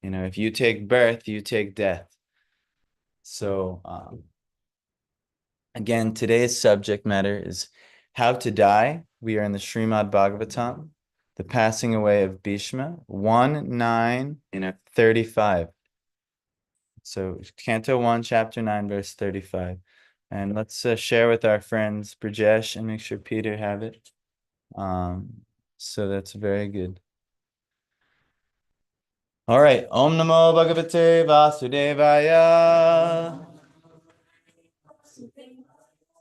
If you take birth, you take death. So, again, today's subject matter is how to die. We are in the Srimad Bhagavatam, the passing away of Bhishma, 1, 9, and 35. So, Canto 1, Chapter 9, verse 35. And let's share with our friends Brajesh and make sure Peter have it. So that's very good. All right. Om Namo Bhagavate Vasudevaya.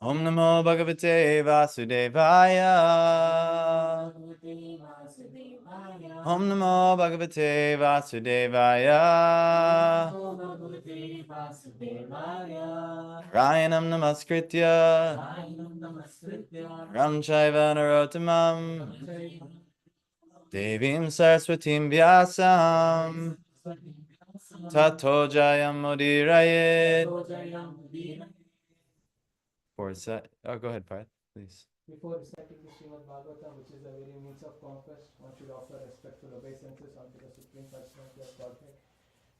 Om Namo Bhagavate Vasudevaya. Om Namo Bhagavate Vasudevaya. Rayanam Namaskritya. Ram Chaiva Narottamam. Devim Saraswatim Vyasam. Tato Jayam Mudirayet. Go ahead, Parth, please. Before reciting the Srimad Bhagavatam, which is the very means of conquest, one should offer respectful obeisances unto the Supreme Personality of Godhead.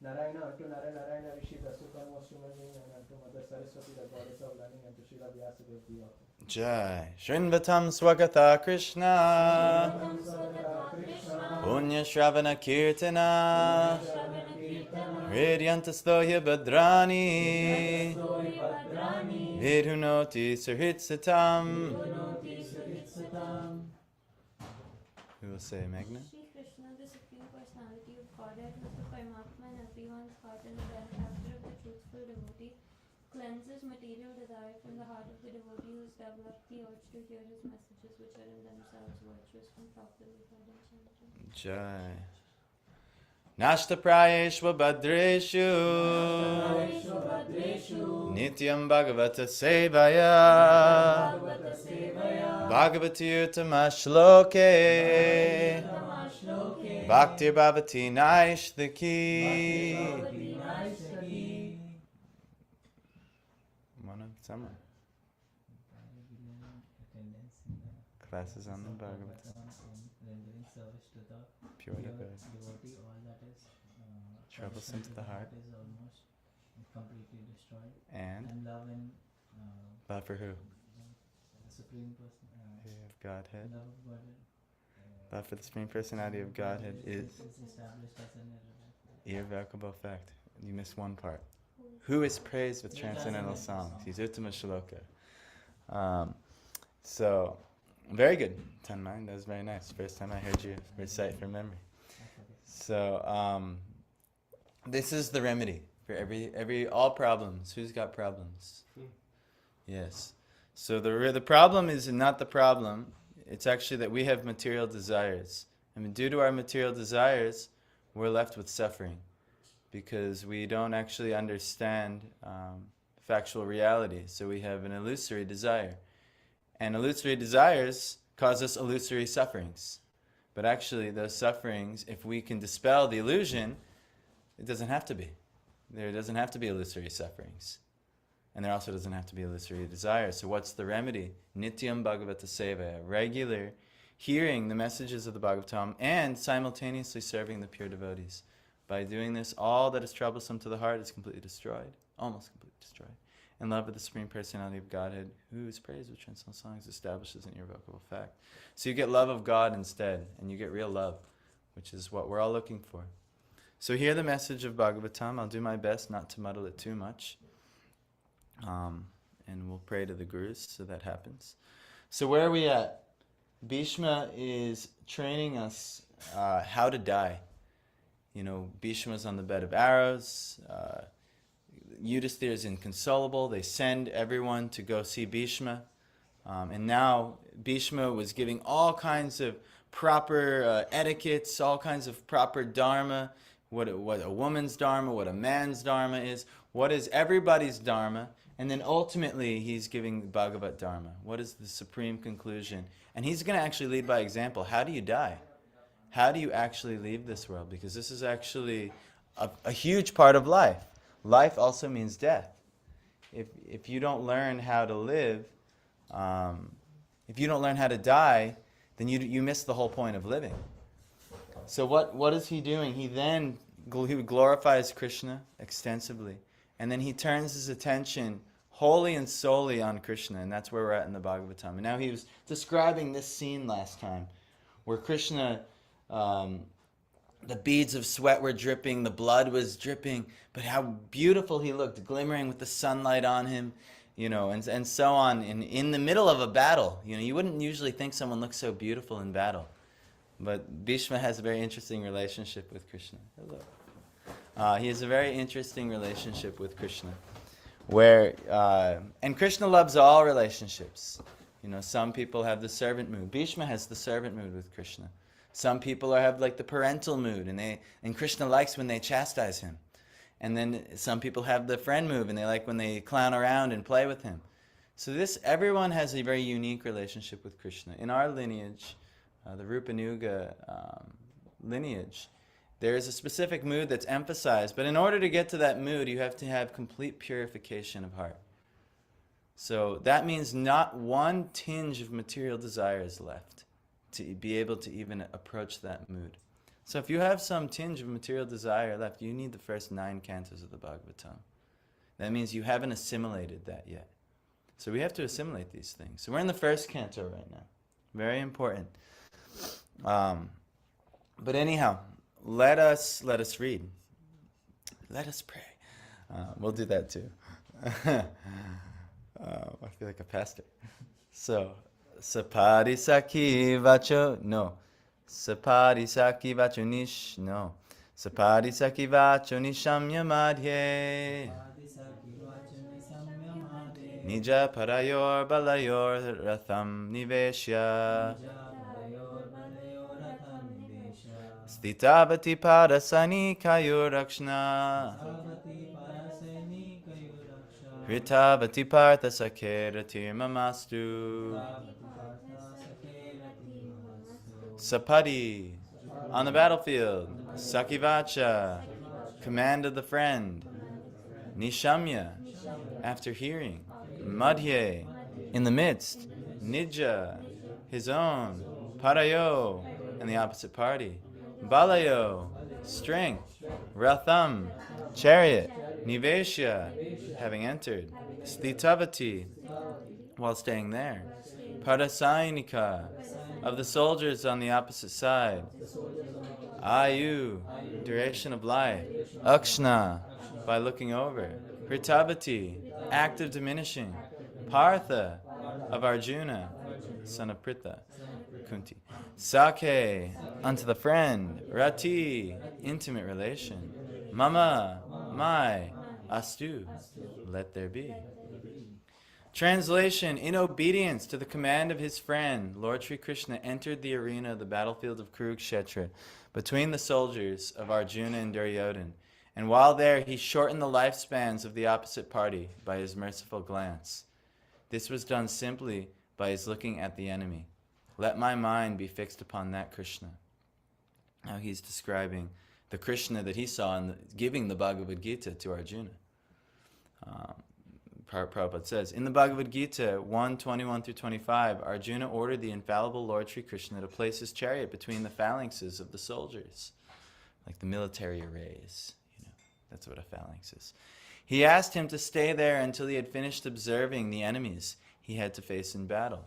Narayana unto Narayana Rishi, the Supreme Human Being, and unto Mother Saraswati, the Goddess of Learning, and to Srila Vyasadeva, the author. Jai. Shrinvatam Swagata Krishna. Punya Shravana Kirtana. Hridyantastoya Bhadrani. Vidhunoti Sarhitsatam. Who will say, Meghna? Shri Krishna, the Supreme Personality of Godhead, who is the Paramatma in everyone's heart and the benefactor of the truthful devotee, cleanses material desire from the heart of the devotee who has developed the urge to hear his messages, which are in themselves virtuous when properly heard and chanted. Jai. Nashta Prayeshva Bhadreshu. Nityam Bhagavata Sevaya. Bhagavati Uttama Shloke. Bhaktir Bhavati Naishtaki. Someone. Classes on the Bhagavatam. Rendering service to the Pure devotee, all that is troublesome to the heart. Is almost completely destroyed. And love and love for who? The Supreme Person of Godhead. Love of Godhead. Love for the Supreme Personality of Godhead is established as an irrevocable fact. You missed one part. Who is praised with transcendental songs? He's Uttama Shloka. So, very good. 10-9, that was very nice. First time I heard you recite from memory. So, this is the remedy for all problems. Who's got problems? Yes. So the problem is not the problem. It's actually that we have material desires. And due to our material desires, we're left with suffering because we don't actually understand factual reality. So we have an illusory desire. And illusory desires cause us illusory sufferings. But actually, those sufferings, if we can dispel the illusion, it doesn't have to be. There doesn't have to be illusory sufferings. And there also doesn't have to be illusory desires. So what's the remedy? Nityam Bhagavata Sevaya, regular hearing the messages of the Bhagavatam and simultaneously serving the pure devotees. By doing this, all that is troublesome to the heart is completely destroyed, almost completely destroyed. And love of the Supreme Personality of Godhead, whose praise with transcendental songs establishes an irrevocable fact. So you get love of God instead, and you get real love, which is what we're all looking for. So hear the message of Bhagavatam. I'll do my best not to muddle it too much. And we'll pray to the Gurus so that happens. So where are we at? Bhishma is training us how to die. Bhishma's on the bed of arrows. Yudhisthira is inconsolable. They send everyone to go see Bhishma. And now Bhishma was giving all kinds of proper etiquettes, all kinds of proper dharma, what a woman's dharma, what a man's dharma is, what is everybody's dharma. And then ultimately, he's giving Bhagavat Dharma. What is the supreme conclusion? And he's going to actually lead by example. How do you die? How do you actually leave this world? Because this is actually a huge part of life. Life also means death. If you don't learn how to live, if you don't learn how to die, then you miss the whole point of living. So what is he doing? He then he glorifies Krishna extensively. And then he turns his attention wholly and solely on Krishna. And that's where we're at in the Bhagavatam. And now he was describing this scene last time, where Krishna, the beads of sweat were dripping, the blood was dripping, but how beautiful he looked, glimmering with the sunlight on him, and so on, in the middle of a battle. You wouldn't usually think someone looks so beautiful in battle. But Bhishma has a very interesting relationship with Krishna. Hello. He has a very interesting relationship with Krishna, and Krishna loves all relationships. Some people have the servant mood. Bhishma has the servant mood with Krishna. Some people have like the parental mood, and Krishna likes when they chastise him. And then some people have the friend mood, and they like when they clown around and play with him. So everyone has a very unique relationship with Krishna. In our lineage, the Rupanuga lineage, there is a specific mood that's emphasized, but in order to get to that mood, you have to have complete purification of heart. So that means not one tinge of material desire is left to be able to even approach that mood. So if you have some tinge of material desire left, you need the first 9 cantos of the Bhagavatam. That means you haven't assimilated that yet. So we have to assimilate these things. So we're in the first canto right now. Very important. But anyhow, let us read. Let us pray. We'll do that too. I feel like a pastor. So, sapadi saki vacho, no. Sapadi saki vacho nish, no. Sapadi saki vacho nishamya madhye. Nija parayor balayor ratham niveshya. Stitavati parasani kayurakshna. Hritavati partha sakeratir mamastu. Sapadi, on the battlefield. Sakivacha, command of the friend. Nishamya, after hearing. Madhye, in the midst. Nija, his own. Parayo, and the opposite party. Balayo, strength. Ratham, chariot. Niveshya, having entered. Stitavati, while staying there. Parasainika, of the soldiers on the opposite side. Ayu, duration of life. Akshna, by looking over. Hritavati, act of diminishing. Partha, of Arjuna, son of Pritha, Kunti. Sakhe, unto the friend. Rati, intimate relation. Mama, my. Astu, let there be. Translation: in obedience to the command of his friend, Lord Sri Krishna entered the arena of the battlefield of Kurukshetra between the soldiers of Arjuna and Duryodhana, and while there he shortened the lifespans of the opposite party by his merciful glance. This was done simply by his looking at the enemy. Let my mind be fixed upon that Krishna. Now he's describing the Krishna that he saw in giving the Bhagavad Gita to Arjuna. Prabhupada says, in the Bhagavad Gita 1:21-25, Arjuna ordered the infallible Lord Sri Krishna to place his chariot between the phalanxes of the soldiers, like the military arrays. That's what a phalanx is. He asked him to stay there until he had finished observing the enemies he had to face in battle.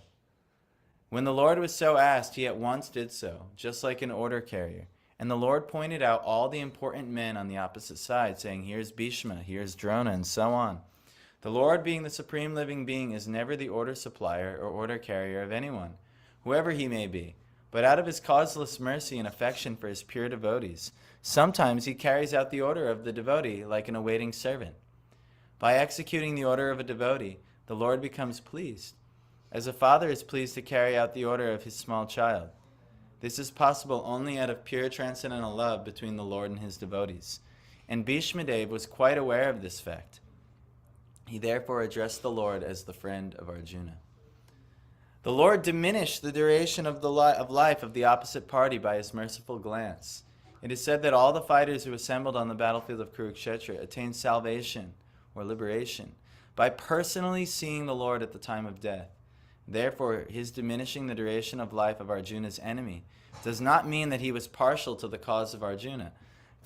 When the Lord was so asked, he at once did so, just like an order carrier. And the Lord pointed out all the important men on the opposite side, saying, here's Bhishma, here's Drona, and so on. The Lord, being the supreme living being, is never the order supplier or order carrier of anyone, whoever he may be, but out of his causeless mercy and affection for his pure devotees, sometimes he carries out the order of the devotee like an awaiting servant. By executing the order of a devotee, the Lord becomes pleased, as a father is pleased to carry out the order of his small child. This is possible only out of pure transcendental love between the Lord and his devotees, and Bhishma Dev was quite aware of this fact. He therefore addressed the Lord as the friend of Arjuna. The Lord diminished the duration of life of the opposite party by his merciful glance. It is said that all the fighters who assembled on the battlefield of Kurukshetra attained salvation or liberation by personally seeing the Lord at the time of death. Therefore, his diminishing the duration of life of Arjuna's enemy does not mean that he was partial to the cause of Arjuna,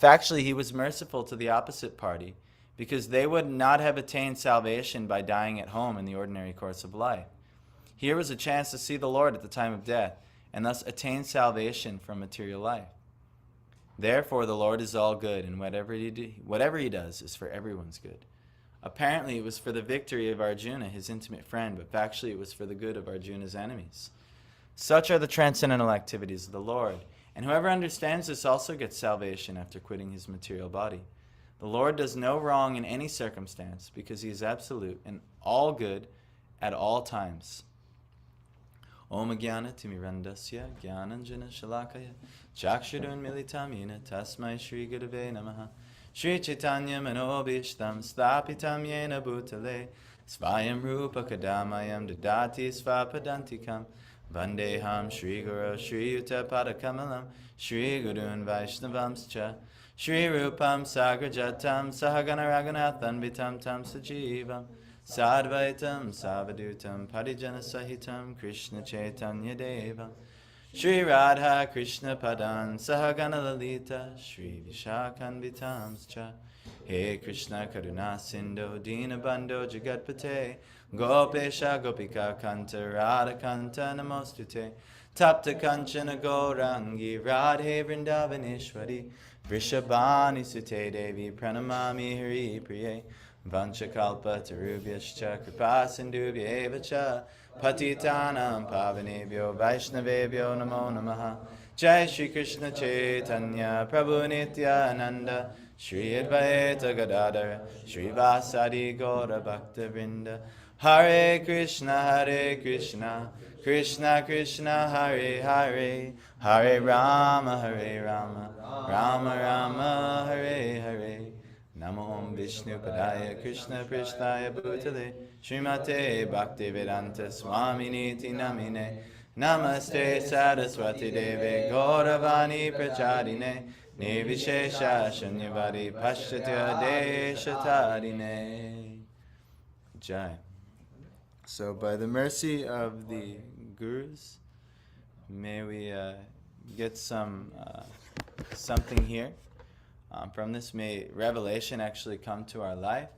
Factually, he was merciful to the opposite party because they would not have attained salvation by dying at home in the ordinary course of life. Here was a chance to see the Lord at the time of death and thus attain salvation from material life. Therefore, the Lord is all good, and whatever he does is for everyone's good. Apparently, it was for the victory of Arjuna, his intimate friend, but factually it was for the good of Arjuna's enemies. Such are the transcendental activities of the Lord, and whoever understands this also gets salvation after quitting his material body. The Lord does no wrong in any circumstance because he is absolute and all good at all times. Om Jnana Timirandasya Jnananjana Shalakaya Chakshurun Militamina Tasmai Shri Gurave Namaha Shri Chaitanya Manobishtam Stapitam Yena Bhutale Svayam Rupa Kadamayam Dadati Svapadantikam Vandeham Shri Guru Shri Yuta Padakamalam Shri Gurun Vaishnavamscha Shri Rupam Sagrajatam Sahagana Raghunathan Vitam Tam Sajivam Sadvaitam Savadutam Parijana Sahitam Krishna Chaitanya Deva Shri Radha Krishna Padan Sahagana Lalita Shri Vishakanvitamscha He Krishna Karuna Sindhu Dinabandho Jagatpate Gopesha Gopika Kanta Radha Kanta Namostute Tapta Kanchana Gaurangi Radhe Vrindavaneshwari Vrishabhani Sute Devi Pranamami Hari Priye Vanchakalpa Tarubhyascha Kripa Sindhubhya Eva Cha Patitanam Pavanebhyo Vaishnavebhyo Namo Namaha Jai Shri Krishna Chaitanya Prabhu Nityananda Shri Advaita Gadadara Shri Vasadi Gaura Bhakta Vrinda Hare Krishna Krishna Krishna Hare Hare Hare Rama Rama Rama Hare Hare Namo Vishnu Padaya Krishna Prishnaya Bhutale Srimate Bhaktivedanta Swami Niti Namine Namaste Saraswati Deve Gauravani Prachadine Nirvishesha Shunyavadi Pashatya Deshatarine Jai. So by the mercy of the Gurus, may we get something here. From this, may revelation actually come to our life.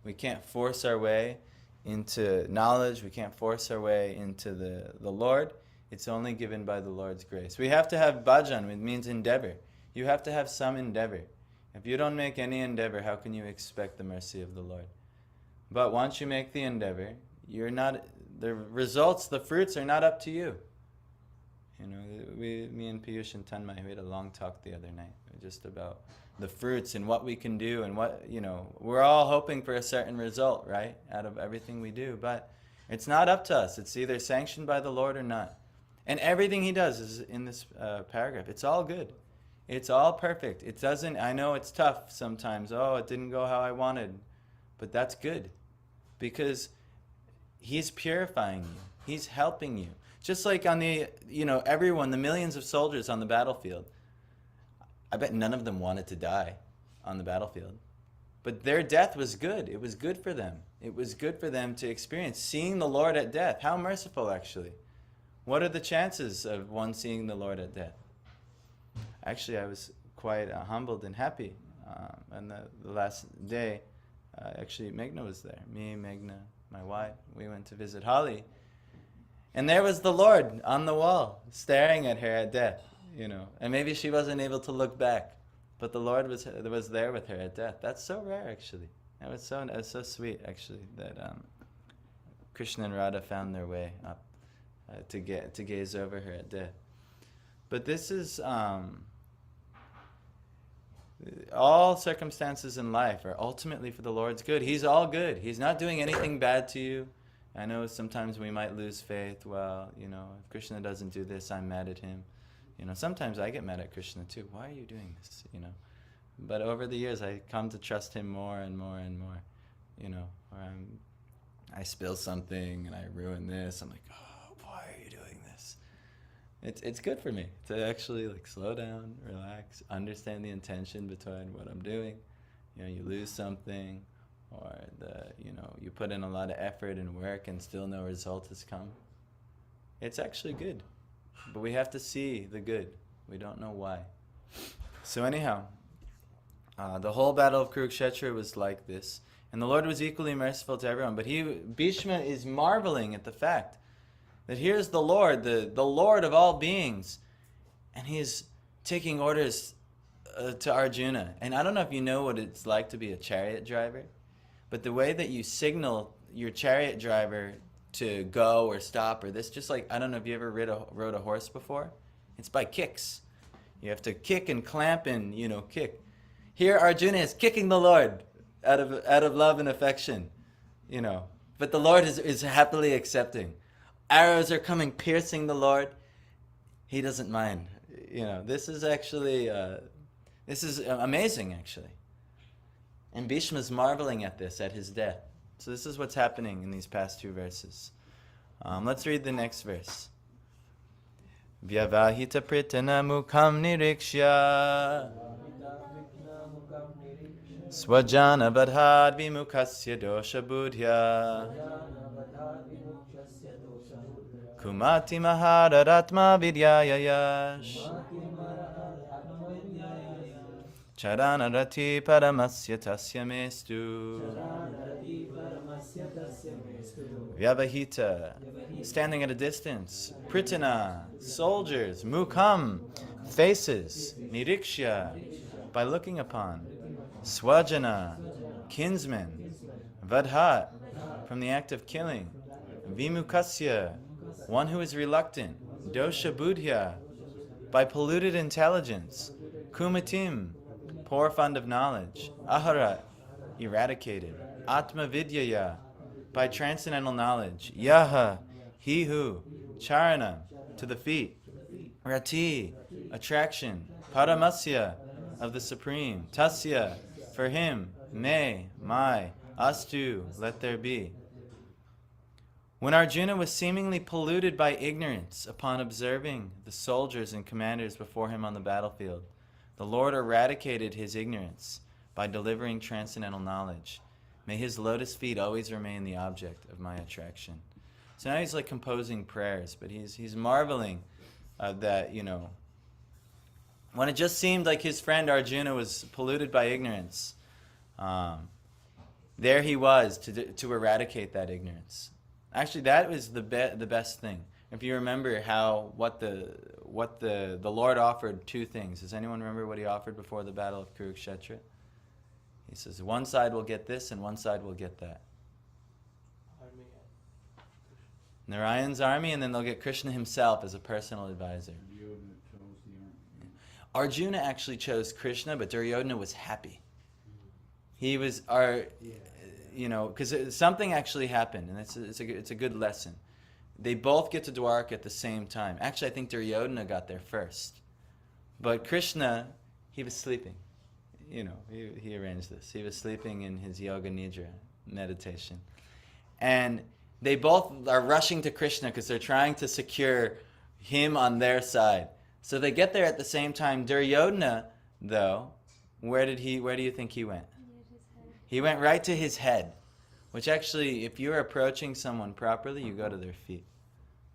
We can't force our way into knowledge. We can't force our way into the Lord. It's only given by the Lord's grace. We have to have bhajan, it means endeavor. You have to have some endeavor. If you don't make any endeavor, how can you expect the mercy of the Lord? But once you make the endeavor, the results, the fruits are not up to you. You know, me and Piyush and Tanmay, we had a long talk the other night, just about the fruits and what we can do and what, we're all hoping for a certain result, right, out of everything we do, but it's not up to us. It's either sanctioned by the Lord or not. And everything he does is in this paragraph. It's all good. It's all perfect. It doesn't, I know it's tough sometimes. Oh, it didn't go how I wanted. But that's good because he's purifying you. He's helping you. Just like on the, everyone, the millions of soldiers on the battlefield. I bet none of them wanted to die on the battlefield. But their death was good. It was good for them. It was good for them to experience seeing the Lord at death. How merciful, actually. What are the chances of one seeing the Lord at death? Actually, I was quite humbled and happy. And the last day, actually, Meghna was there. Me, Meghna, my wife, we went to visit Holly. And there was the Lord on the wall, staring at her at death. And maybe she wasn't able to look back, but the Lord was there with her at death. That's so rare, actually. It was so sweet, actually, that Krishna and Radha found their way up to gaze over her at death. But this is all circumstances in life are ultimately for the Lord's good. He's all good. He's not doing anything bad to you. I know sometimes we might lose faith. Well, if Krishna doesn't do this, I'm mad at him. Sometimes I get mad at Krishna too. Why are you doing this? But over the years, I come to trust him more and more and more. Or I spill something and I ruin this. I'm like, oh, why are you doing this? It's good for me to actually slow down, relax, understand the intention between what I'm doing. You lose something, or you put in a lot of effort and work and still no result has come. It's actually good. But we have to see the good. We don't know why. So anyhow, The whole battle of Kurukshetra was like this. And the Lord was equally merciful to everyone. But Bhishma is marveling at the fact that here's the Lord, the Lord of all beings, and he's taking orders to Arjuna. And I don't know if you know what it's like to be a chariot driver, but the way that you signal your chariot driver to go or stop or this, just like, I don't know if you ever rode a horse before, it's by kicks. You have to kick and clamp and, kick. Here Arjuna is kicking the Lord out of love and affection, but the Lord is happily accepting. Arrows are coming, piercing the Lord. He doesn't mind. This is actually, this is amazing, actually. And Bhishma is marveling at this, at his death. So this is what's happening in these past 2 verses. Let's read the next verse. Vyavahita pritana mukham nirikshya swajana vadhad vimukhasya dosha buddhya kumati mahararatma vidyayayash charanarati paramasya tasya mestu. Vyavahita, standing at a distance. Pritana, soldiers. Mukham, faces. Nirikshya, by looking upon. Swajana, kinsmen. Vadhat, from the act of killing. Vimukasya, one who is reluctant. Dosha buddhya, by polluted intelligence. Kumatim, poor fund of knowledge. Aharat, eradicated. Atma vidyaya, by transcendental knowledge. Yaha, he who. Charana, to the feet. Rati, attraction. Paramasya, of the Supreme. Tasya, for him. Me, my. Astu, let there be. When Arjuna was seemingly polluted by ignorance upon observing the soldiers and commanders before him on the battlefield, the Lord eradicated his ignorance by delivering transcendental knowledge. May his lotus feet always remain the object of my attraction. So now he's like composing prayers, but he's marveling that, when it just seemed like his friend Arjuna was polluted by ignorance, there he was to eradicate that ignorance. Actually, that was the best thing. If you remember what the Lord offered 2 things. Does anyone remember what he offered before the battle of Kurukshetra? He says, one side will get this and one side will get that. Narayan's army, and then they'll get Krishna himself as a personal advisor. Arjuna actually chose Krishna, but Duryodhana was happy. He was, because something actually happened, and it's a good lesson. They both get to Dwarka at the same time. Actually, I think Duryodhana got there first. But Krishna, he was sleeping. He arranged this. He was sleeping in his yoga nidra meditation. And they both are rushing to Krishna because they're trying to secure him on their side. So they get there at the same time. Duryodhana, though, where do you think he went? He went right to his head, which actually, if you're approaching someone properly, you go to their feet.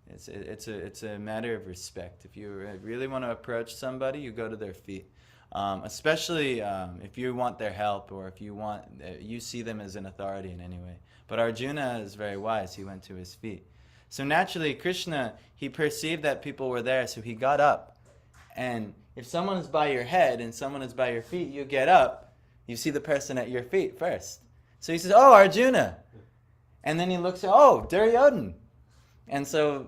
It's a matter of respect. If you really want to approach somebody, you go to their feet. Especially if you want their help, or if you see them as an authority in any way. But Arjuna is very wise. He went to his feet. So naturally, Krishna, he perceived that people were there, so he got up. And if someone is by your head and someone is by your feet, you get up. You see the person at your feet first. So he says, "Oh, Arjuna." And then he looks at, "Oh, Duryodhana." And so,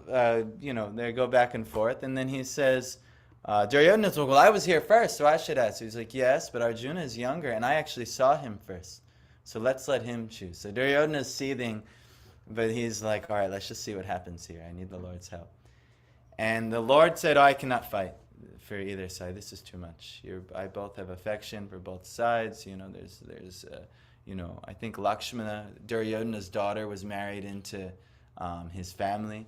they go back and forth. And then he says, Duryodhana says, "Well, I was here first, so I should ask." He's like, "Yes, but Arjuna is younger, and I actually saw him first. So let's let him choose." So Duryodhana is seething, but he's like, "All right, let's just see what happens here. I need the Lord's help." And the Lord said, "I cannot fight for either side. This is too much. I both have affection for both sides. There's I think Lakshmana, Duryodhana's daughter, was married into his family.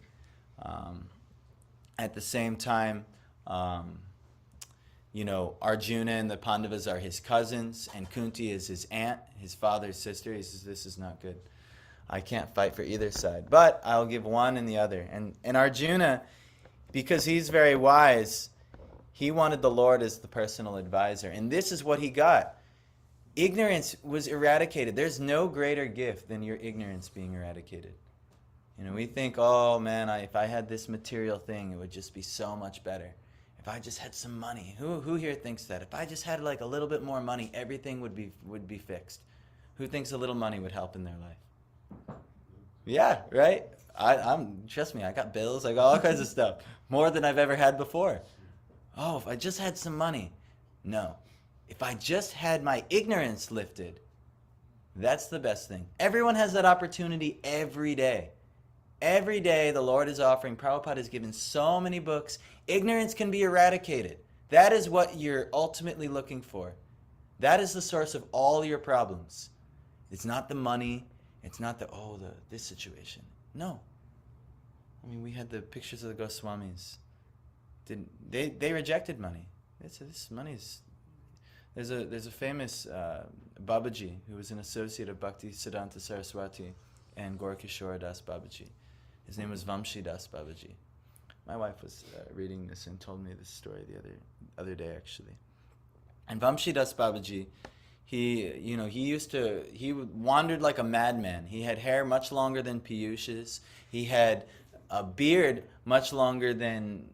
At the same time, Arjuna and the Pandavas are his cousins, and Kunti is his aunt, his father's sister. He says, "This is not good. I can't fight for either side, but I'll give one and the other." And Arjuna, because he's very wise, he wanted the Lord as the personal advisor. And this is what he got. ignorance was eradicated. There's no greater gift than your ignorance being eradicated. We think, oh man, if I had this material thing, it would just be so much better. If I just had some money. Who here thinks that? If I just had like a little bit more money, everything would be fixed. Who thinks a little money would help in their life? Yeah, right? Trust me, I got bills, I got all kinds of stuff. More than I've ever had before. Oh, if I just had some money. No. If I just had my ignorance lifted, that's the best thing. Everyone has that opportunity every day. Every day the Lord is offering. Prabhupada has given so many books. Ignorance can be eradicated. That is what you're ultimately looking for. That is the source of all your problems. It's not the money. It's not this situation. No. We had the pictures of the Goswamis. They rejected money. They said this money is... There's a famous Babaji who was an associate of Bhakti Siddhanta Saraswati and Gaurkishora Das Babaji. His name was Vamshi Das Babaji. My wife was reading this and told me this story the other day actually. And Vamshi Das Babaji, he wandered like a madman. He had hair much longer than Piyush's. He had a beard much longer than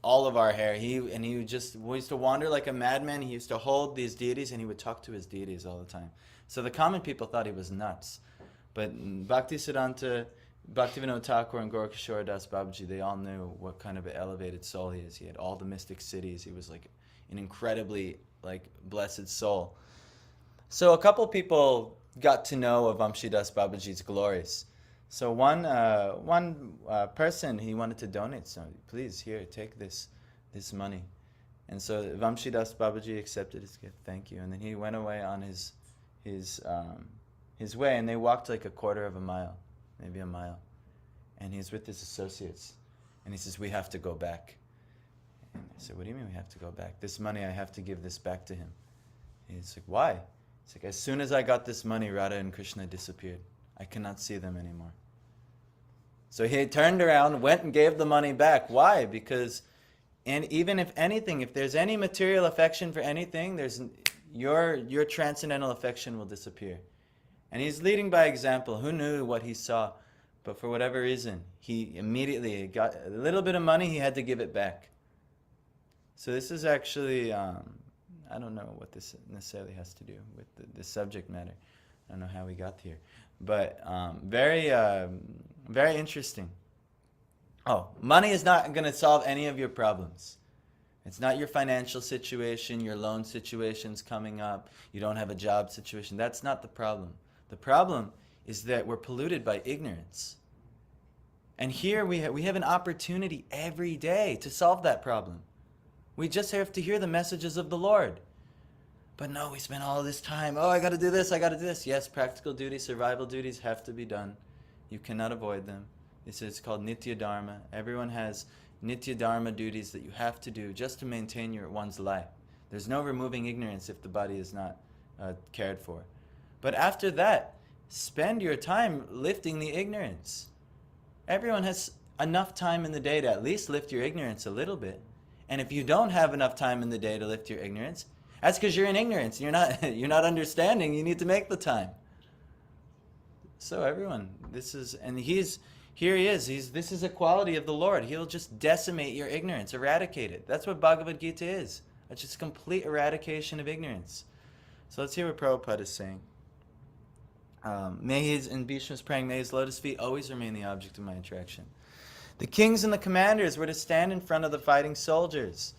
all of our hair. He used to wander like a madman. He used to hold these deities and he would talk to his deities all the time. So the common people thought he was nuts. But Bhakti Siddhanta, Bhaktivinoda Thakur and Gaurkishora Das Babaji, they all knew what kind of an elevated soul he is. He had all the mystic cities. He was like an incredibly blessed soul. So a couple people got to know of Vamshi Das Babaji's glories. So one person, he wanted to donate some. Please, here, take this money. And so Vamshi Das Babaji accepted his gift. Thank you. And then he went away on his way, and they walked like a quarter of a mile, maybe a mile. And he's with his associates. And he says, we have to go back. And I said, what do you mean we have to go back? This money, I have to give this back to him. And he's like, why? He's like, as soon as I got this money, Radha and Krishna disappeared. I cannot see them anymore. So he turned around, went and gave the money back. Why? Because, and even if anything, if there's any material affection for anything, your transcendental affection will disappear. And he's leading by example. Who knew what he saw? But for whatever reason, he immediately got a little bit of money, he had to give it back. So this is actually, I don't know what this necessarily has to do with the subject matter. I don't know how we got here. But very interesting. Oh, money is not going to solve any of your problems. It's not your financial situation, your loan situation's coming up, you don't have a job situation. That's not the problem. The problem is that we're polluted by ignorance. And here we have an opportunity every day to solve that problem. We just have to hear the messages of the Lord. But no, we spend all this time, I got to do this, I got to do this. Yes, practical duties, survival duties have to be done. You cannot avoid them. It's called Nitya Dharma. Everyone has Nitya Dharma duties that you have to do just to maintain one's life. There's no removing ignorance if the body is not cared for. But after that, spend your time lifting the ignorance. Everyone has enough time in the day to at least lift your ignorance a little bit. And if you don't have enough time in the day to lift your ignorance, that's because you're in ignorance. You're not understanding. You need to make the time. So everyone, this is a quality of the Lord. He'll just decimate your ignorance, eradicate it. That's what Bhagavad Gita is. It's just complete eradication of ignorance. So let's hear what Prabhupada is saying. And Bhishma's praying, may his lotus feet always remain the object of my attraction. The kings and the commanders were to stand in front of the fighting soldiers.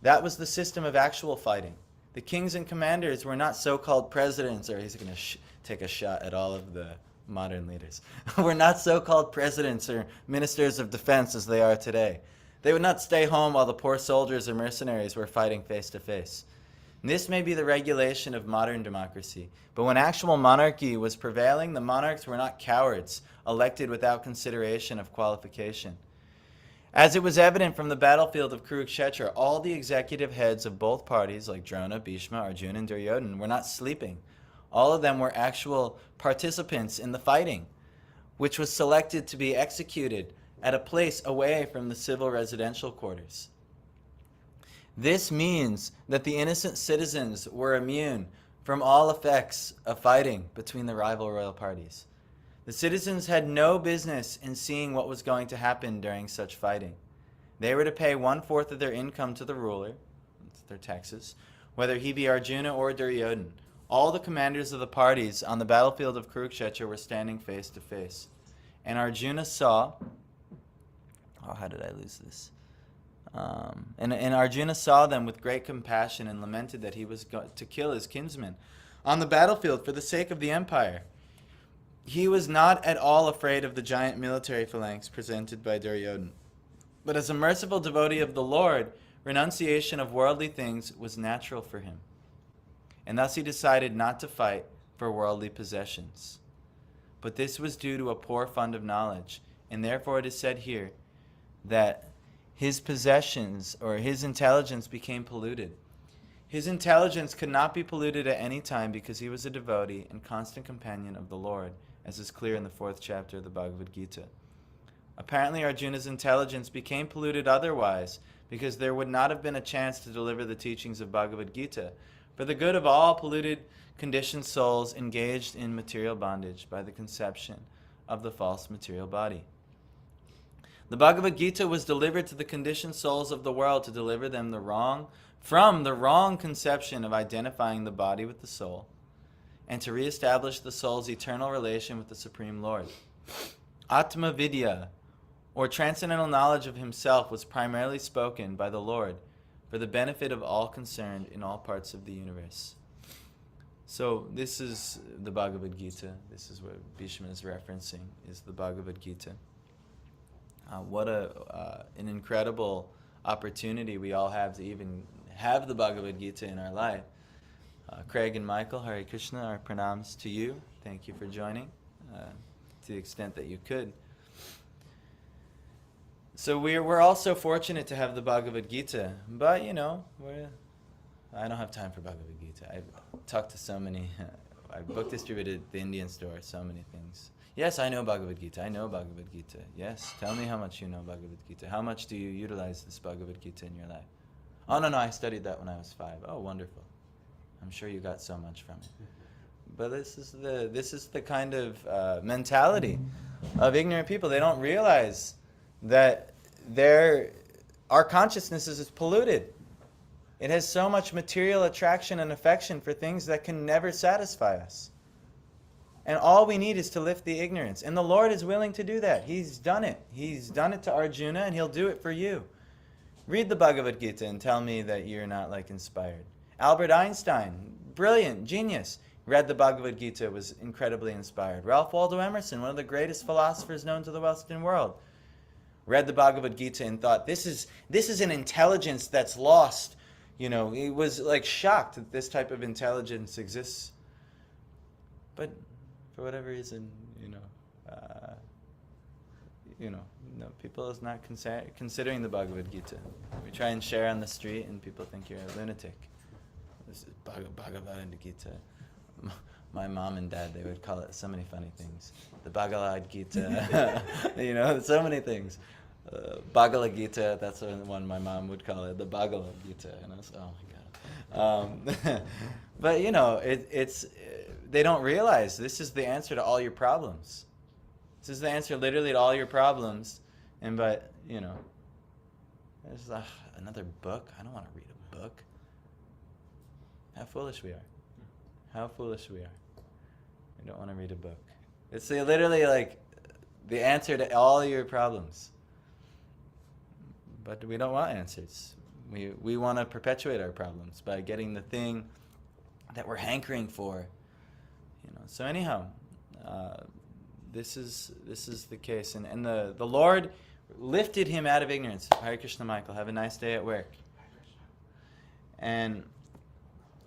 That was the system of actual fighting. The kings and commanders were not so-called presidents, or he's going to take a shot at all of the modern leaders. We're not so-called presidents or ministers of defense as they are today. They would not stay home while the poor soldiers or mercenaries were fighting face to face. This may be the regulation of modern democracy, but when actual monarchy was prevailing, the monarchs were not cowards, elected without consideration of qualification. As it was evident from the battlefield of Kurukshetra, all the executive heads of both parties, like Drona, Bhishma, Arjuna, and Duryodhana, were not sleeping. All of them were actual participants in the fighting, which was selected to be executed at a place away from the civil residential quarters. This means that the innocent citizens were immune from all effects of fighting between the rival royal parties. The citizens had no business in seeing what was going to happen during such fighting. They were to pay 1/4 of their income to the ruler, their taxes, whether he be Arjuna or Duryodhana. All the commanders of the parties on the battlefield of Kurukshetra were standing face to face. And Arjuna saw... Oh, how did I lose this? And Arjuna saw them with great compassion and lamented that he was to kill his kinsmen on the battlefield for the sake of the empire. He was not at all afraid of the giant military phalanx presented by Duryodhana. But as a merciful devotee of the Lord, renunciation of worldly things was natural for him. And thus he decided not to fight for worldly possessions. But this was due to a poor fund of knowledge, and therefore it is said here that his possessions or his intelligence became polluted. His intelligence could not be polluted at any time because he was a devotee and constant companion of the Lord, as is clear in the 4th chapter of the Bhagavad Gita. Apparently Arjuna's intelligence became polluted otherwise because there would not have been a chance to deliver the teachings of Bhagavad Gita for the good of all polluted, conditioned souls engaged in material bondage by the conception of the false material body. The Bhagavad Gita was delivered to the conditioned souls of the world to deliver them from the wrong conception of identifying the body with the soul, and to reestablish the soul's eternal relation with the Supreme Lord. Atma Vidya, or transcendental knowledge of himself, was primarily spoken by the Lord for the benefit of all concerned in all parts of the universe. So this is the Bhagavad Gita. This is what Bhishma is referencing, is the Bhagavad Gita. What an incredible opportunity we all have to even have the Bhagavad Gita in our life. Craig and Michael, Hare Krishna, our pranams to you. Thank you for joining to the extent that you could. So we're also fortunate to have the Bhagavad Gita, but I don't have time for Bhagavad Gita. I've talked to so many, I've book distributed the Indian store, so many things. Yes, I know Bhagavad Gita. I know Bhagavad Gita. Yes, tell me how much you know Bhagavad Gita. How much do you utilize this Bhagavad Gita in your life? Oh, no, I studied that when I was 5. Oh, wonderful. I'm sure you got so much from it. But this is the kind of mentality of ignorant people. They don't realize that our consciousness is polluted. It has so much material attraction and affection for things that can never satisfy us. And all we need is to lift the ignorance. And the Lord is willing to do that. He's done it. He's done it to Arjuna, and He'll do it for you. Read the Bhagavad Gita and tell me that you're not inspired. Albert Einstein, brilliant, genius, read the Bhagavad Gita, was incredibly inspired. Ralph Waldo Emerson, one of the greatest philosophers known to the Western world, read the Bhagavad Gita and thought, this is an intelligence that's lost. He was shocked that this type of intelligence exists. But for whatever reason, people is not considering the Bhagavad Gita. We try and share on the street, and people think you're a lunatic. This is Bhagavad Gita. My mom and dad, they would call it so many funny things. The Bhagavad Gita, so many things. Bhagavad Gita, that's the one my mom would call it, the Bhagavad Gita. And I was, oh my God. But it's they don't realize this is the answer to all your problems. This is the answer literally to all your problems. There's another book. I don't want to read a book. How foolish we are. How foolish we are. We don't want to read a book. It's literally the answer to all your problems. But we don't want answers. We want to perpetuate our problems by getting the thing that we're hankering for. So anyhow, this is the case, and the Lord lifted him out of ignorance. Hare Krishna, Michael. Have a nice day at work. And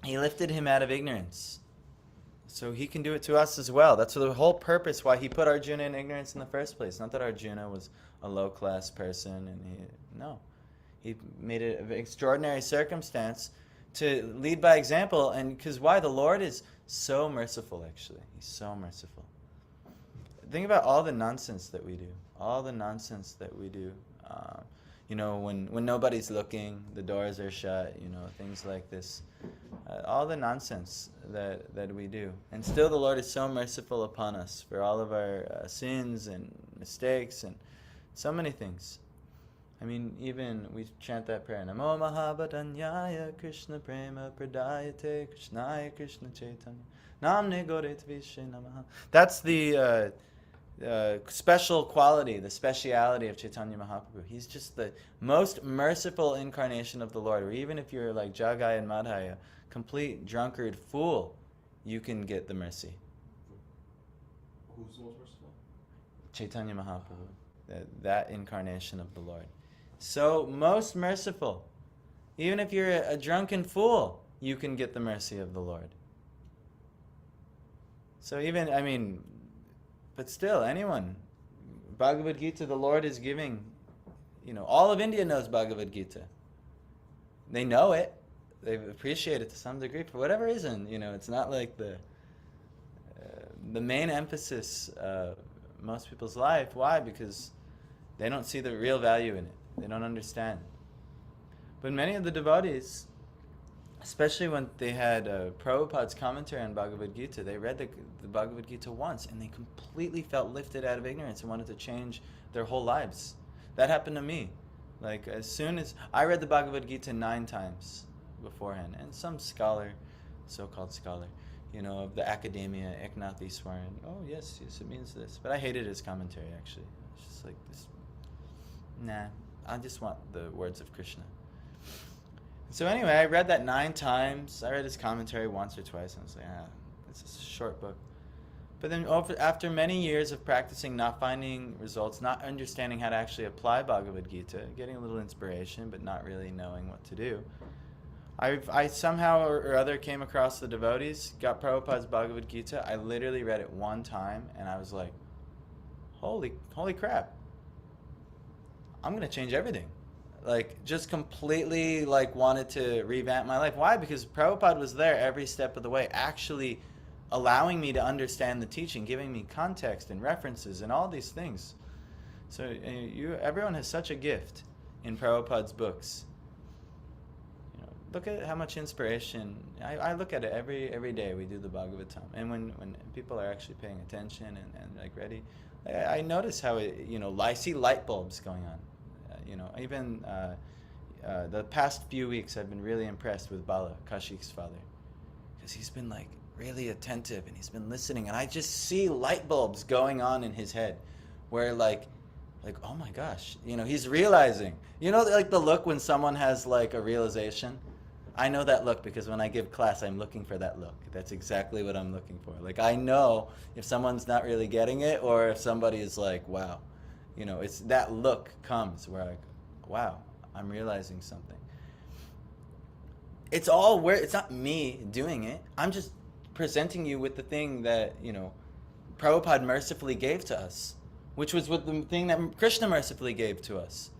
He lifted him out of ignorance, so He can do it to us as well. That's the whole purpose why He put Arjuna in ignorance in the first place. Not that Arjuna was a low-class person, and He made it an extraordinary circumstance to lead by example, and because why? The Lord is so merciful, actually. He's so merciful. Think about all the nonsense that we do. All the nonsense that we do. When nobody's looking, the doors are shut, things like this. all the nonsense that we do. And still the Lord is so merciful upon us for all of our sins and mistakes and so many things. I mean, even we chant that prayer, Namo Mahabhadanyaya Krishna Prema Pradayate Krishnaya Krishna Chaitanya Namne Goret Vishe Namaha. That's the special quality, the speciality of Chaitanya Mahaprabhu. He's just the most merciful incarnation of the Lord. Or even if you're like Jagai and Madhaya, complete drunkard fool, you can get the mercy. Who's the most merciful? Chaitanya Mahaprabhu, that incarnation of the Lord. So most merciful. Even if you're a drunken fool, you can get the mercy of the Lord. So even, I mean, but still, anyone, Bhagavad Gita, the Lord is giving, all of India knows Bhagavad Gita. They know it. They appreciate it to some degree. For whatever reason, it's not like the main emphasis of most people's life. Why? Because they don't see the real value in it. They don't understand. But many of the devotees, especially when they had Prabhupada's commentary on Bhagavad Gita, they read the Bhagavad Gita once and they completely felt lifted out of ignorance and wanted to change their whole lives. That happened to me. Like, as soon as I read the Bhagavad Gita 9 times beforehand, and some scholar, so-called scholar, of the academia, Eknath Easwaran, oh yes, it means this. But I hated his commentary, actually. It's just like this, nah, I just want the words of Krishna. So anyway, I read that 9 times. I read his commentary once or twice, and I was like, it's a short book. But then after many years of practicing, not finding results, not understanding how to actually apply Bhagavad Gita, getting a little inspiration, but not really knowing what to do, I somehow or other came across the devotees, got Prabhupada's Bhagavad Gita. I literally read it 1 time, and I was like, holy crap. I'm going to change everything. Like, just completely, wanted to revamp my life. Why? Because Prabhupada was there every step of the way, actually allowing me to understand the teaching, giving me context and references and all these things. So everyone has such a gift in Prabhupada's books. Look at how much inspiration. I look at it every day we do the Bhagavatam. And when people are actually paying attention and ready, I notice how I see light bulbs going on. Even the past few weeks I've been really impressed with Bala, Kashik's father. Because he's been really attentive and he's been listening, and I just see light bulbs going on in his head where oh my gosh, he's realizing. The look when someone has a realization? I know that look because when I give class I'm looking for that look. That's exactly what I'm looking for. I know if someone's not really getting it or if somebody is wow. It's that look comes where wow, I'm realizing something. It's not me doing it. I'm just presenting you with the thing that, Prabhupada mercifully gave to us, which was with the thing that Krishna mercifully gave to us.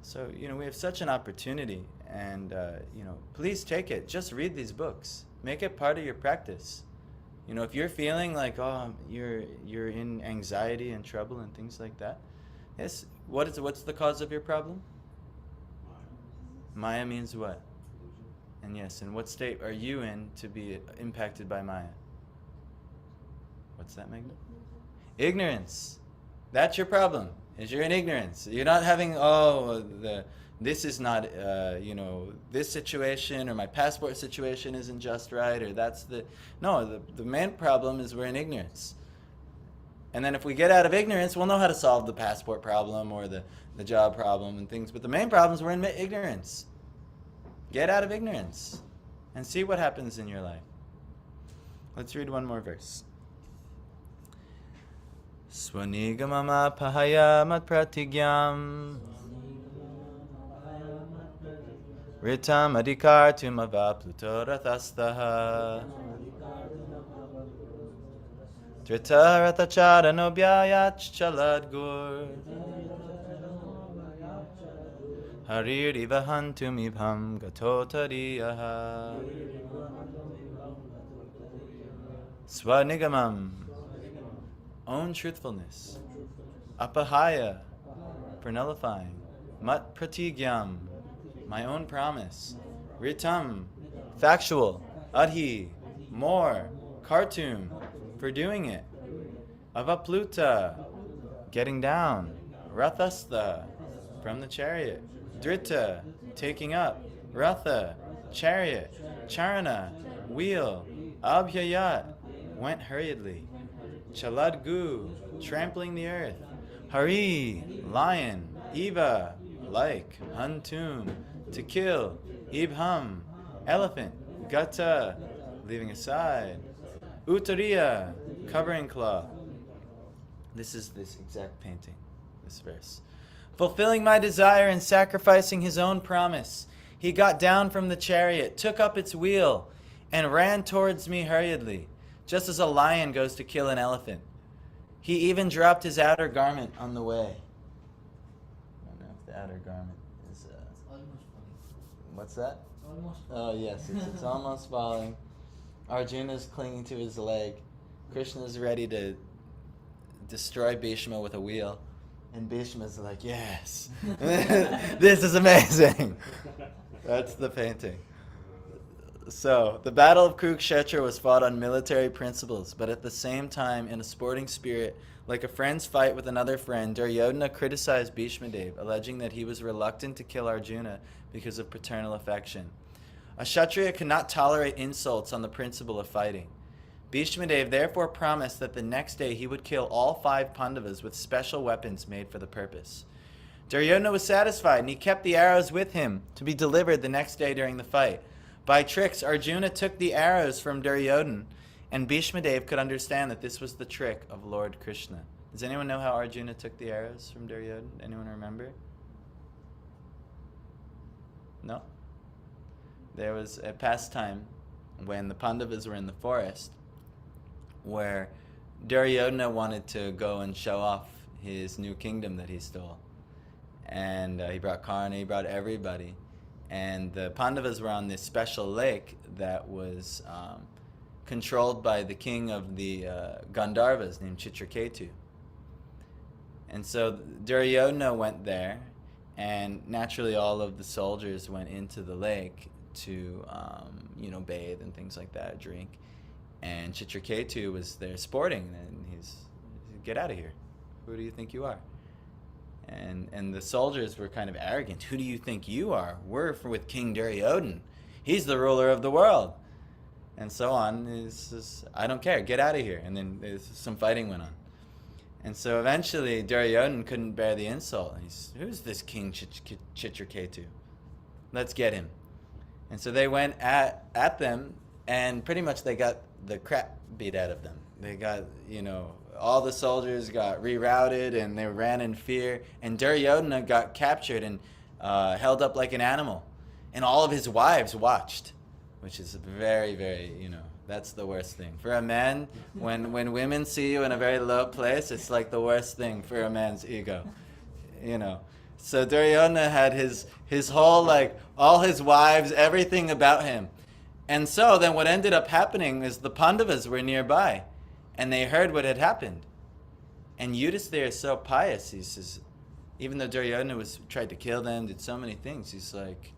So, we have such an opportunity, and, please take it. Just read these books. Make it part of your practice. If you're feeling you're in anxiety and trouble and things like that, yes, what's the cause of your problem? Maya means what? And yes, and what state are you in to be impacted by Maya? What's that, Magna? Ignorance. That's your problem, is you're in ignorance. You're not having, this is not, this situation or my passport situation isn't just right, or the main problem is we're in ignorance. And then if we get out of ignorance, we'll know how to solve the passport problem or the job problem and things. But the main problem is we're in ignorance. Get out of ignorance and see what happens in your life. Let's read one more verse. Swanigamama pahaya mat pratigyam Ritam adhikartum avapluto rathastaha Trita rathachara nobhyayach chaladgur Harir ivahantum ibham gatotariyaha Swanigamam, own truthfulness. Apahaya, for nullifying. Mat pratigyam, my own promise. Ritam, factual. Adhi, more. Khartoum, for doing it. Avapluta, getting down. Rathastha, from the chariot. Drita, taking up. Ratha, chariot. Charana, wheel. Abhyayat, went hurriedly. Chaladgu, trampling the earth. Hari, lion. Eva, like. Huntum, to kill. Ibham, elephant. Gata, leaving aside. Uttariya, covering cloth. This is this exact painting, this verse. Fulfilling my desire and sacrificing his own promise, he got down from the chariot, took up its wheel, and ran towards me hurriedly, just as a lion goes to kill an elephant. He even dropped his outer garment on the way. I don't know if the outer garment is... It's almost falling. What's that? Almost Oh, yes, it's almost falling. Arjuna's clinging to his leg. Krishna's ready to destroy Bhishma with a wheel. And Bhishma's like, yes, this is amazing. That's the painting. So, the Battle of Kurukshetra was fought on military principles, but at the same time in a sporting spirit. Like a friend's fight with another friend, Duryodhana criticized Bhishma Dev, alleging that he was reluctant to kill Arjuna because of paternal affection. A Kshatriya could not tolerate insults on the principle of fighting. Bhishma Dev therefore promised that the next day he would kill all 5 Pandavas with special weapons made for the purpose. Duryodhana was satisfied, and he kept the arrows with him to be delivered the next day during the fight. By tricks, Arjuna took the arrows from Duryodhana, and Bhishma Dev could understand that this was the trick of Lord Krishna. Does anyone know how Arjuna took the arrows from Duryodhana? Anyone remember? No? There was a pastime when the Pandavas were in the forest where Duryodhana wanted to go and show off his new kingdom that he stole. And he brought Karna, he brought everybody. And the Pandavas were on this special lake that was controlled by the king of the Gandharvas named Chitraketu. And so Duryodhana went there, and naturally all of the soldiers went into the lake to bathe and things like that, drink. And Chitraketu was there sporting, and he's get out of here. Who do you think you are? And the soldiers were kind of arrogant. Who do you think you are? We're with King Duryodhana. He's the ruler of the world. And so on. It's just, I don't care. Get out of here. And then some fighting went on. And so eventually Duryodhana couldn't bear the insult. He's, who's this King Chitraketu? Let's get him. And so they went at them, and pretty much they got the crap beat out of them. They got, all the soldiers got rerouted, and they ran in fear. And Duryodhana got captured and held up like an animal. And all of his wives watched, which is very, very, that's the worst thing. For a man, when women see you in a very low place, it's like the worst thing for a man's ego, So Duryodhana had his whole, all his wives, everything about him. And so then what ended up happening is the Pandavas were nearby, and they heard what had happened. And Yudhisthira is so pious, he says, even though Duryodhana tried to kill them, did so many things, he's like,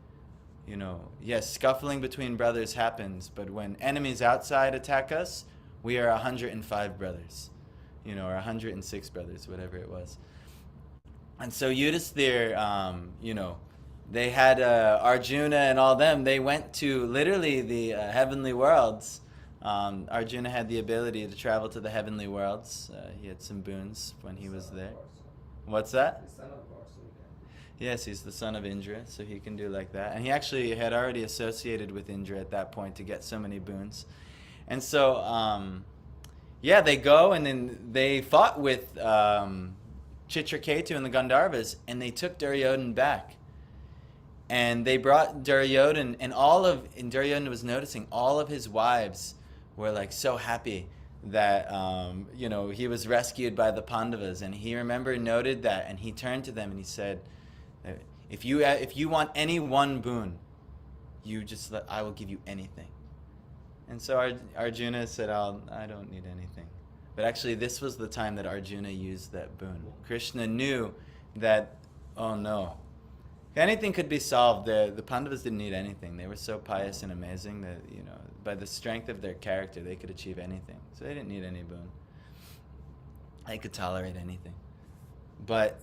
yes, scuffling between brothers happens, but when enemies outside attack us, we are 105 brothers, or 106 brothers, whatever it was. And so Yudhisthira, they had Arjuna and all them. They went to literally the heavenly worlds. Arjuna had the ability to travel to the heavenly worlds. He had some boons when he was there. What's that? Yes, he's the son of Indra, so he can do like that. And he actually had already associated with Indra at that point to get so many boons. And so, they go, and then they fought with Chitraketu and the Gandharvas, and they took Duryodhana back. And they brought Duryodhana, and Duryodhana was noticing all of his wives were so happy that he was rescued by the Pandavas, and he noted that, and he turned to them and he said, if you want any one boon, I will give you anything. And so Arjuna said, I don't need anything. But actually this was the time that Arjuna used that boon. Krishna knew that, oh no. anything could be solved, the Pandavas didn't need anything. They were so pious and amazing that, by the strength of their character, they could achieve anything. So they didn't need any boon. They could tolerate anything. But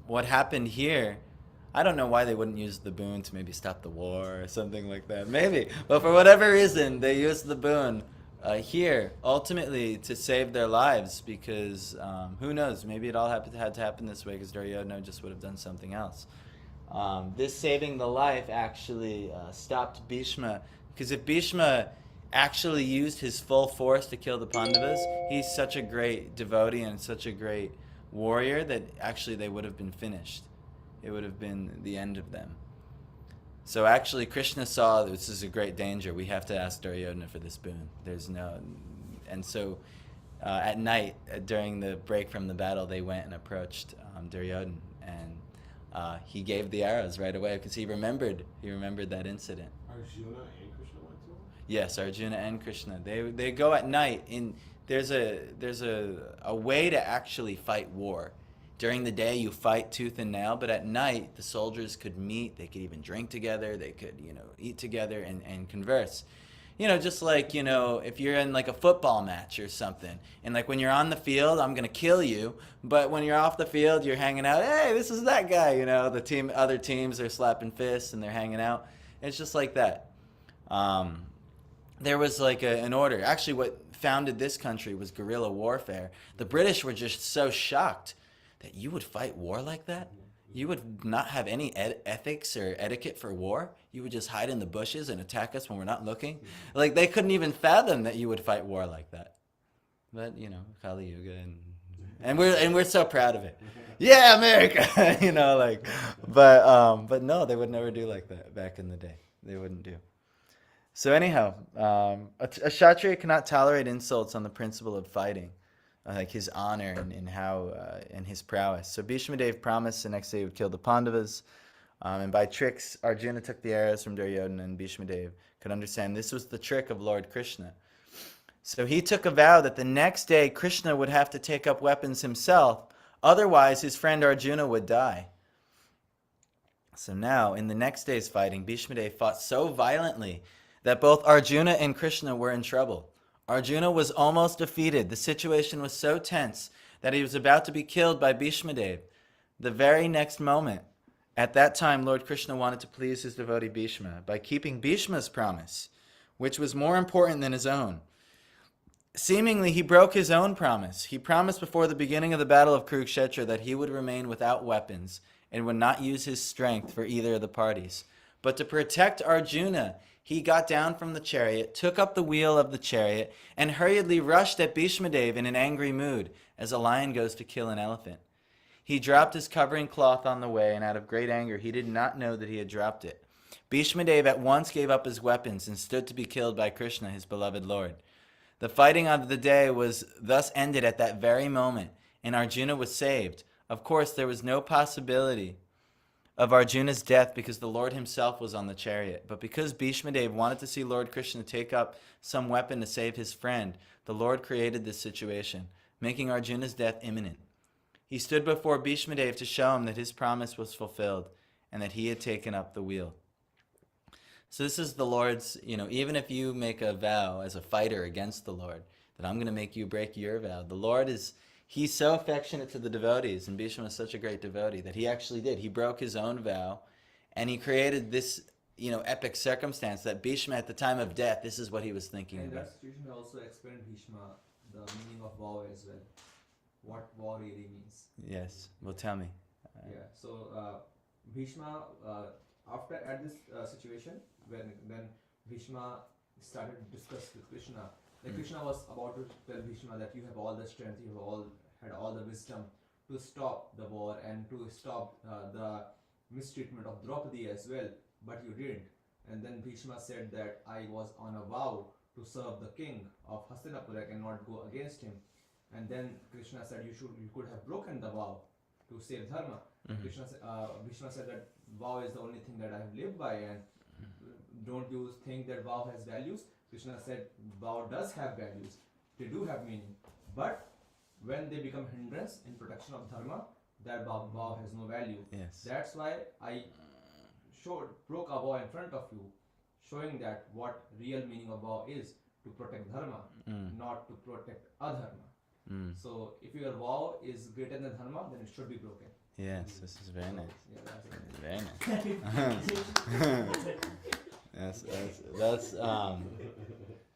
what happened here, I don't know why they wouldn't use the boon to maybe stop the war or something like that. Maybe. But for whatever reason, they used the boon here, ultimately, to save their lives, because who knows, maybe it all had to happen this way because Duryodhana just would have done something else. This saving the life actually stopped Bhishma, because if Bhishma actually used his full force to kill the Pandavas, he's such a great devotee and such a great warrior that actually they would have been finished. It would have been the end of them. So actually Krishna saw this is a great danger. We have to ask Duryodhana for this boon. And so at night, during the break from the battle, they went and approached Duryodhana, and he gave the arrows right away because he remembered that incident. Arjuna and Krishna went to him? Yes, Arjuna and Krishna. They go at night. There's a way to actually fight war. During the day, you fight tooth and nail, but at night, the soldiers could meet. They could even drink together. They could, eat together and converse. Just like, if you're in like a football match or something, and like when you're on the field, I'm going to kill you, but when you're off the field, you're hanging out, hey, this is that guy, other teams are slapping fists and they're hanging out. It's just like that. There was like an order. Actually, what founded this country was guerrilla warfare. The British were just so shocked that you would fight war like that? You would not have any ethics or etiquette for war? You would just hide in the bushes and attack us when we're not looking? Like, they couldn't even fathom that you would fight war like that. But, Kali Yuga, and we're so proud of it. Yeah, America! But no, they would never do like that back in the day. They wouldn't do. So anyhow, a Kshatriya cannot tolerate insults on the principle of fighting. Like his honor and his prowess. So Bhishma Dev promised the next day he would kill the Pandavas. And by tricks, Arjuna took the arrows from Duryodhana, and Bhishma Dev could understand this was the trick of Lord Krishna. So he took a vow that the next day Krishna would have to take up weapons himself, otherwise his friend Arjuna would die. So now, in the next day's fighting, Bhishma Dev fought so violently that both Arjuna and Krishna were in trouble. Arjuna was almost defeated. The situation was so tense that he was about to be killed by Bhishma Dev. The very next moment, at that time, Lord Krishna wanted to please his devotee Bhishma by keeping Bhishma's promise, which was more important than his own. Seemingly, he broke his own promise. He promised before the beginning of the battle of Kurukshetra that he would remain without weapons and would not use his strength for either of the parties. But to protect Arjuna, he got down from the chariot, took up the wheel of the chariot, and hurriedly rushed at Bhishma Dev in an angry mood, as a lion goes to kill an elephant. He dropped his covering cloth on the way, and out of great anger, he did not know that he had dropped it. Bhishma Dev at once gave up his weapons and stood to be killed by Krishna, his beloved Lord. The fighting of the day was thus ended at that very moment, and Arjuna was saved. Of course, there was no possibility of Arjuna's death because the Lord himself was on the chariot. But because Bhishma Dev wanted to see Lord Krishna take up some weapon to save his friend, the Lord created this situation, making Arjuna's death imminent. He stood before Bhishma Dev to show him that his promise was fulfilled and that he had taken up the wheel. So this is the Lord's, even if you make a vow as a fighter against the Lord, that I'm going to make you break your vow, the Lord He's so affectionate to the devotees, and Bhishma is such a great devotee that he actually did. He broke his own vow, and he created this, epic circumstance that Bhishma, at the time of death, this is what he was thinking And about. that situation also explained Bhishma the meaning of vow as well. What vow really means. Yes, well, tell me. Yeah. So Bhishma, at this situation, when Bhishma started to discuss with Krishna, Krishna was about to tell Bhishma that you have all the strength, you have had all the wisdom to stop the war and to stop the mistreatment of Draupadi as well, but you didn't. And then Bhishma said that I was on a vow to serve the king of Hastinapura and not go against him. And then Krishna said you could have broken the vow to save dharma. Bhishma said that vow is the only thing that I have lived by, and don't you think that vow has values? Krishna said vow does have values, they do have meaning, but when they become hindrance in protection of dharma, that vow has no value. Yes. That's why I broke a vow in front of you, showing that what real meaning of vow is to protect dharma, not to protect adharma. So if your vow is greater than dharma, then it should be broken. Yes, this is very nice. Yeah, that's it. Very nice.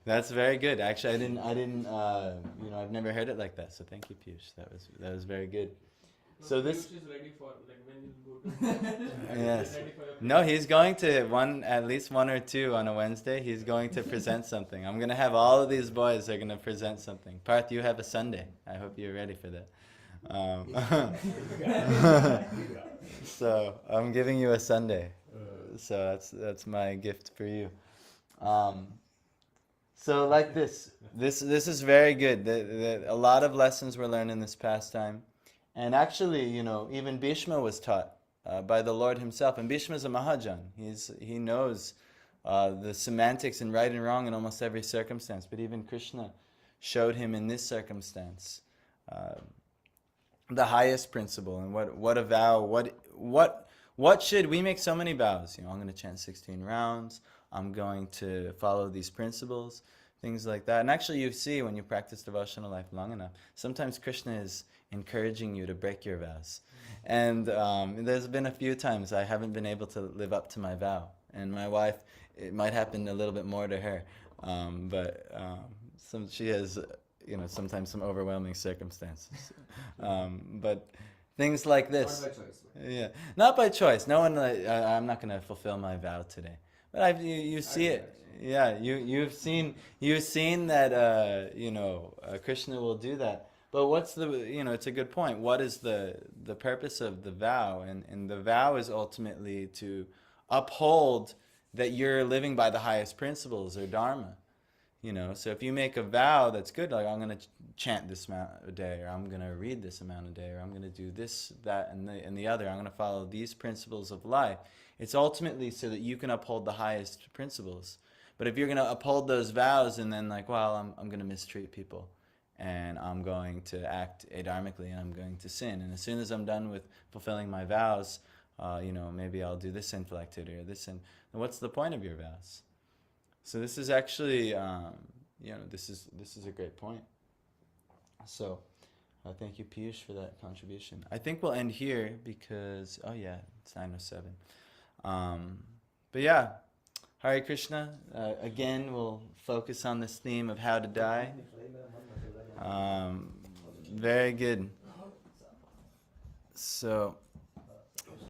That's very good. Actually, I didn't. I've never heard it like that. So thank you, Piyush. That was very good. So this. Piyush is ready for like when you go to. Yes. He's ready for your No, he's going to at least one or two on a Wednesday. He's going to present something. I'm gonna have all of these boys are gonna present something. Parth, you have a Sunday. I hope you're ready for that. So I'm giving you a Sunday. So that's my gift for you. So like this is very good. A lot of lessons were learned in this pastime, and actually, even Bhishma was taught by the Lord Himself. And Bhishma is a Mahajan. He knows the semantics and right and wrong in almost every circumstance. But even Krishna showed him in this circumstance the highest principle and what a vow. What should we make? So many vows. I'm going to chant 16 rounds. I'm going to follow these principles, things like that. And actually, you see when you practice devotional life long enough, sometimes Krishna is encouraging you to break your vows. And there's been a few times I haven't been able to live up to my vow. And my wife, it might happen a little bit more to her. But she has, sometimes some overwhelming circumstances. But things like this. Not by choice. Yeah, not by choice. No one. I'm not going to fulfill my vow today. But you see it. Yeah, you've seen that. Krishna will do that. But what's it's a good point. What is the purpose of the vow? And the vow is ultimately to uphold that you're living by the highest principles or dharma. So if you make a vow that's good, like I'm going to chant this amount a day, or I'm going to read this amount a day, or I'm going to do this, that, and the other, I'm going to follow these principles of life. It's ultimately so that you can uphold the highest principles. But if you're going to uphold those vows and then I'm going to mistreat people, and I'm going to act adharmically, and I'm going to sin, and as soon as I'm done with fulfilling my vows, maybe I'll do this sinful activity or this sin. Then what's the point of your vows? So this is actually, this is a great point. So, thank you, Piyush, for that contribution. I think we'll end here because, it's 9:07. But yeah, Hare Krishna. Again, we'll focus on this theme of how to die. Very good. So.